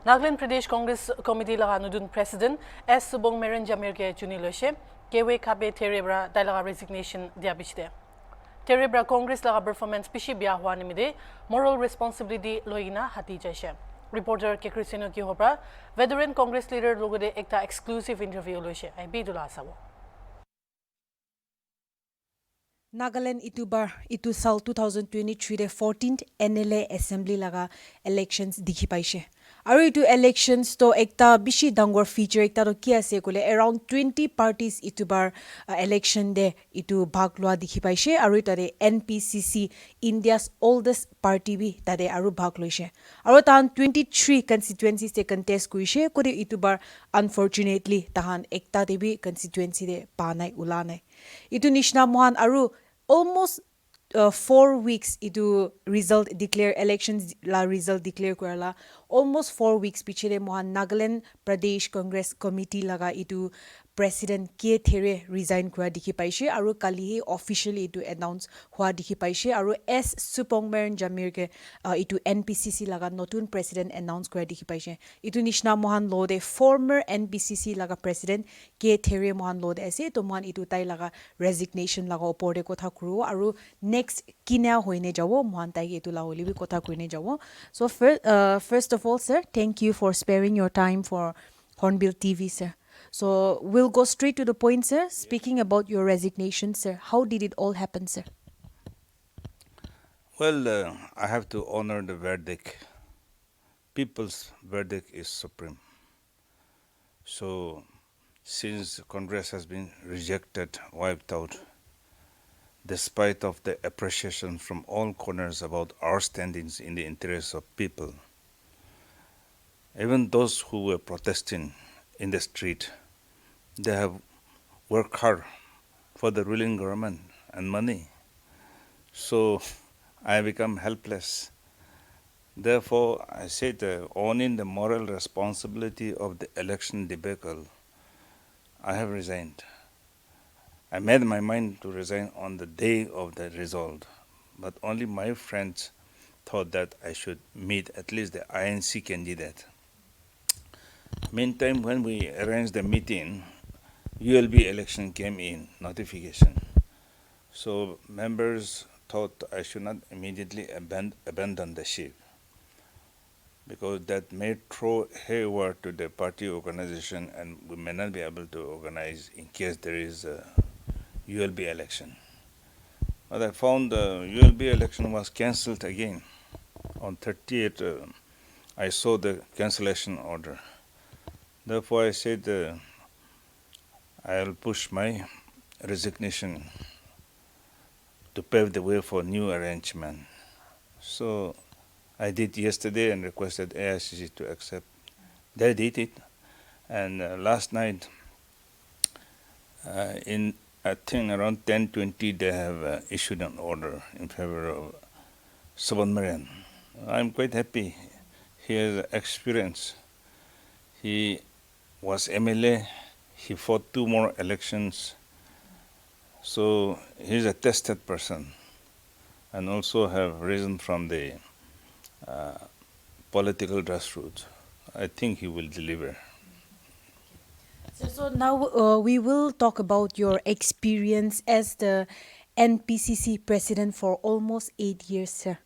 Nagaland Pradesh Congress Committee laga nudun President S. Subong Meren Jamir ke chuni loshe kewe kabe Therie bra dalaga resignation dia bichde. Therie bra Congress laga performance pishi biya hua nimide moral responsibility loina hati jaishe. Reporter ke Christiano ki hobra veteran Congress leader logode ekta exclusive interview loshe. Ai bidula sabo. Nagaland itu sal 2023 de 14th NLA Assembly laga elections dikhi paise. Aru itu elections to ekta bishi dangor feature ekta to ki ase kole around 20 parties election de itu bhag loa dikhi paise aru tare NPCC India's oldest party bi tare aru bhag loise. Aru tan 23 constituencies te contest kuise kore itu bar unfortunately tahan ekta de bi constituency de pa nai ula nai. Itu nishna mohan aru almost 4 weeks itu result declare elections la result declare korala almost 4 weeks pichire mohan Nagaland Pradesh Congress Committee laga itu President K Therie resign kura dikhi paise aru kali officially itu announce hua dikhi paise aru S Supongmeren Jamir ke itu NPCC laga notun president announce kura dikhi paise itu nishna mohan lode former NPCC laga president K Therie mohan lode ase to mohan itu tai laga resignation laga opor de kotha kuru aru next kina hoine jawo mohan tai itu la holi bi kotha kuine jawo so first of all sir thank you for sparing your time for Hornbill TV sir. So we'll go straight to the point, sir. Speaking about your resignation, sir, how did it all happen, sir? Well, I have to honor the verdict. People's verdict is supreme. So, since Congress has been rejected, wiped out, despite of the appreciation from all corners about our standings in the interests of people, even those who were protesting in the street, they have worked hard for the ruling government and money. So I become helpless. Therefore, I said, owning the moral responsibility of the election debacle, I have resigned. I made my mind to resign on the day of the result, but only my friends thought that I should meet at least the INC candidate. Meantime, when we arranged the meeting, ULB election came in, notification. So members thought I should not immediately abandon the ship, because that may throw haywire to the party organization and we may not be able to organize in case there is a ULB election. But I found the ULB election was cancelled again. On 30th, I saw the cancellation order. Therefore, I said I'll push my resignation to pave the way for new arrangement. So I did yesterday and requested AICC to accept. They did it, and last night, in I think around 10:20, they have issued an order in favor of Subonmaran. I'm quite happy. He has experience. He was MLA. He fought 2 more elections. So he's a tested person, and also have risen from the political grassroots. I think he will deliver. So now we will talk about your experience as the NPCC president for almost 8 years, sir.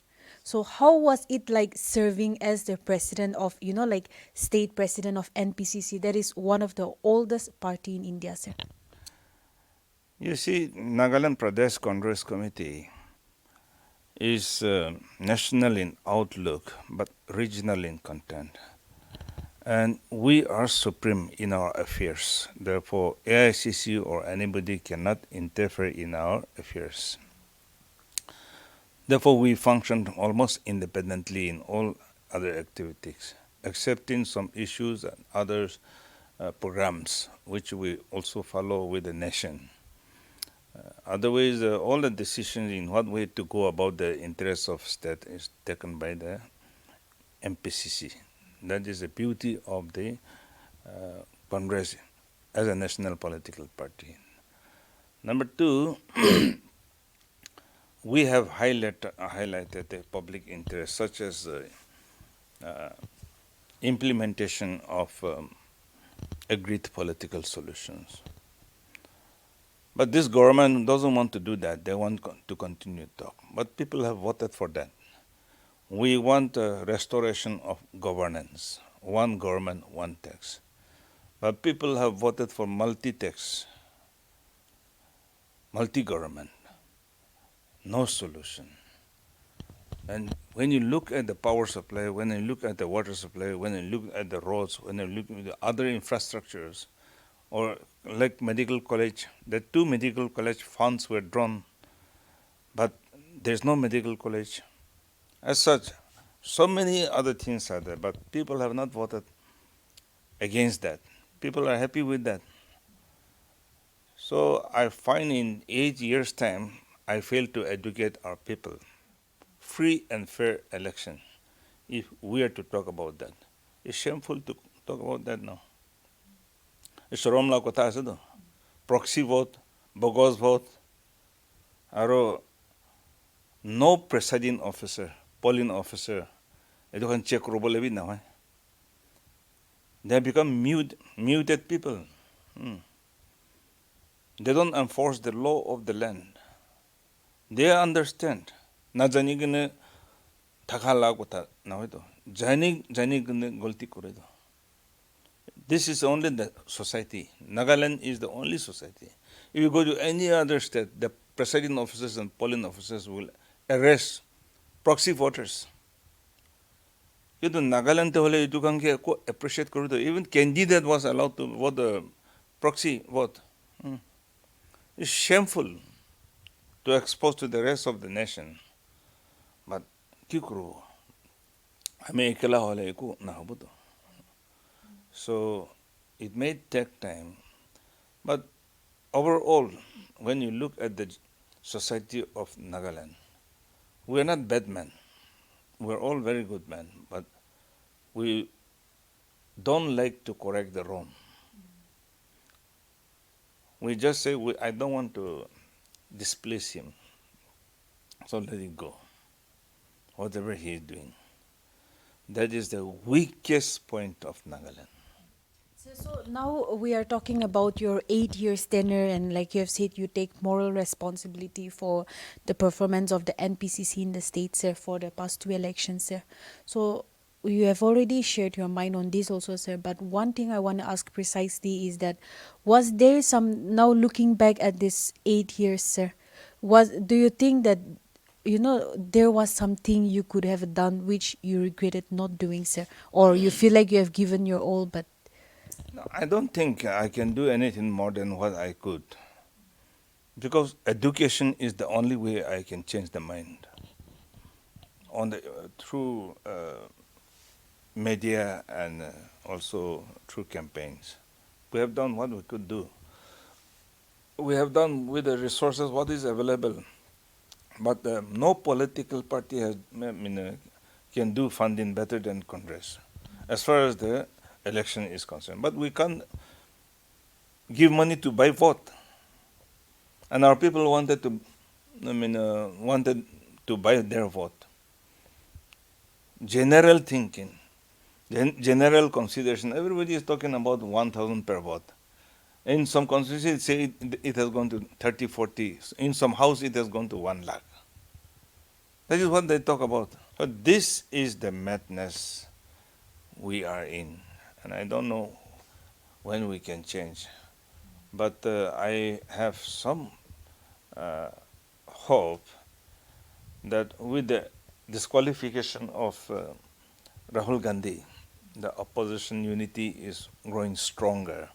So how was it like serving as the president of, like state president of NPCC? That is one of the oldest party in India, sir. You see, Nagaland Pradesh Congress Committee is national in outlook but regional in content. And we are supreme in our affairs. Therefore, AICC or anybody cannot interfere in our affairs. Therefore, we function almost independently in all other activities, excepting some issues and others programs, which we also follow with the nation. Otherwise, all the decisions in what way to go about the interests of state is taken by the MPCC. That is the beauty of the Congress as a national political party. Number 2, we have highlighted the public interest, such as implementation of agreed political solutions. But this government doesn't want to do that. They want to continue to talk. But people have voted for that. We want a restoration of governance, one government, one tax. But people have voted for multi-tax, multi-government, no solution. And when you look at the power supply, when you look at the water supply, when you look at the roads, when you look at the other infrastructures, or like medical college, the 2 medical college funds were drawn, but there's no medical college. As such, so many other things are there, but people have not voted against that. People are happy with that. So I find in 8 years' time, I fail to educate our people. Free and fair election, if we are to talk about that. It's shameful to talk about that now. It's Romla kotha ase to. Proxy vote, bogus vote, aro no presiding officer, polling officer, edu kan check robo lebi na hoy. They have become muted people. They don't enforce the law of the land. They understand. Na jani gane thakala kotha na hoy to. Jani gane galti kore to. This is only the society. Nagaland is the only society. If you go to any other state, the presiding officers and polling officers will arrest proxy voters. কিন্তু নাগালেণ্ডে হলে এইটো কামকে একো appreciate কৰি দিওঁ even candidate was allowed to vote the proxy vote it's shameful to expose to the rest of the nation but কি কৰোঁ আমি একেলা হ'লে একো নহ'বতো so' it may take time but overall when you look at the society of Nagaland we are not bad men. We're all very good men, but we don't like to correct the wrong. We just say, I don't want to displease him, so let it go. Whatever he is doing. That is the weakest point of Nagaland. So now we are talking about your 8 years tenure, and like you have said, you take moral responsibility for the performance of the NPCC in the state, sir, for the past 2 elections, sir. So you have already shared your mind on this also, sir, but one thing I want to ask precisely is that was there some, now looking back at this 8 years, sir, do you think that there was something you could have done which you regretted not doing, sir, or you feel like you have given your all but No, I don't think I can do anything more than what I could. Because education is the only way I can change the mind. Through media and also through campaigns. We have done what we could do. We have done with the resources what is available. But no political party can do funding better than Congress. As far as the election is concerned. But we can't give money to buy vote. And our people wanted to buy their vote. General thinking, general consideration, everybody is talking about 1,000 per vote. In some constituencies, say it has gone to 30, 40. In some house, it has gone to 1 lakh. That is what they talk about. But this is the madness we are in. And I don't know when we can change. But I have some hope that with the disqualification of Rahul Gandhi, the opposition unity is growing stronger.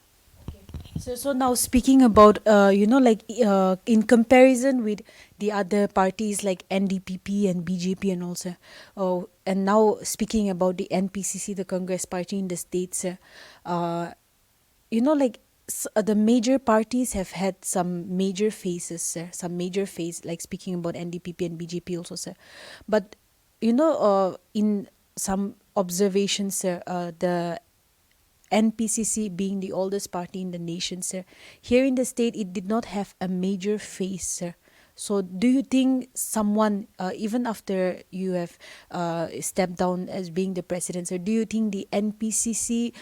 So now speaking about, in comparison with the other parties like NDPP and BJP and also, and now speaking about the NPCC, the Congress party in the states, the major parties have had some major phases, sir, like speaking about NDPP and BJP also, sir. But, in some observations, sir, the NPCC being the oldest party in the nation, sir, here in the state, it did not have a major phase, sir. So do you think someone, even after you have stepped down as being the president, sir, do you think the NPCC,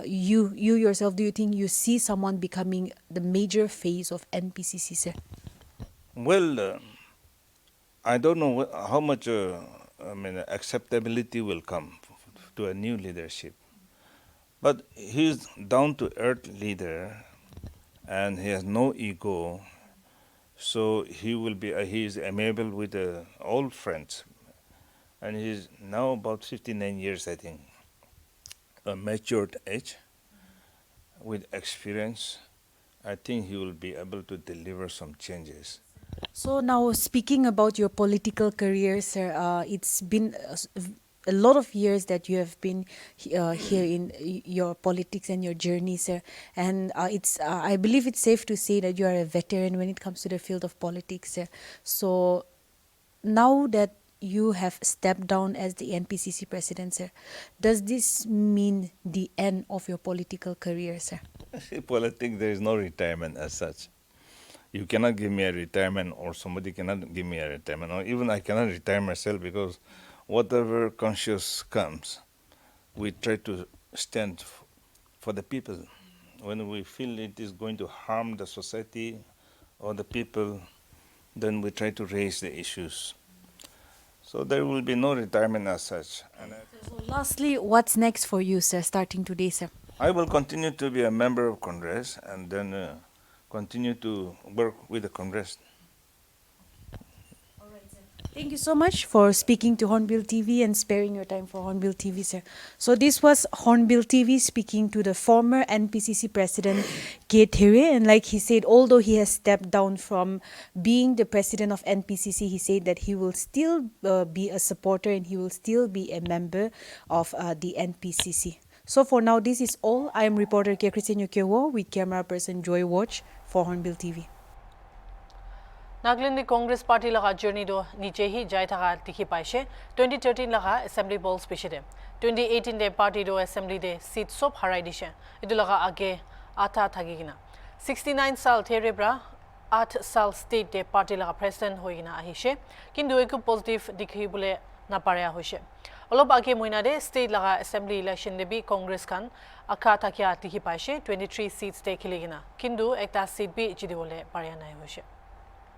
you yourself, do you think you see someone becoming the major face of NPCC, sir? Well, I don't know how much acceptability will come to a new leadership. But he's down to earth leader and he has no ego. So he is amiable with all friends. And he's now about 59 years, I think, a matured age with experience. I think he will be able to deliver some changes. So now speaking about your political career, sir, it's been a lot of years that you have been here in your politics and your journey, sir. And I believe it's safe to say that you are a veteran when it comes to the field of politics, sir. So now that you have stepped down as the NPCC president, sir, does this mean the end of your political career, sir? In politics, there is no retirement as such. You cannot give me a retirement, or somebody cannot give me a retirement, or even I cannot retire myself, because whatever conscience comes, we try to stand for the people. When we feel it is going to harm the society or the people, then we try to raise the issues. So there will be no retirement as such. And So lastly, what's next for you, sir, starting today, sir? I will continue to be a member of Congress and then continue to work with the Congress. Thank you so much for speaking to Hornbill TV and sparing your time for Hornbill TV, sir. So this was Hornbill TV speaking to the former NPCC president, Therie, and like he said, although he has stepped down from being the president of NPCC, he said that he will still be a supporter and he will still be a member of the NPCC. So for now, this is all. I am reporter Christian Yukewo with camera person Joy Watch for Hornbill TV. Nagaland Congress Party laga journey do niche hi jai thaga dikhi paise 2013 laga assembly balls pishide 2018 de party do assembly de seat sop harai dishe idu laga age ata thagigina 69 sal Therie bra 8 sal state de party laga president hoigina ahishe kindu eku positive dikhi bole na parya hoise olop age moina de state laga assembly election de bi congress kan akha thakya dikhi paise 23 seats de khiligina kindu ekta seat bi jidi bole parya nai hoise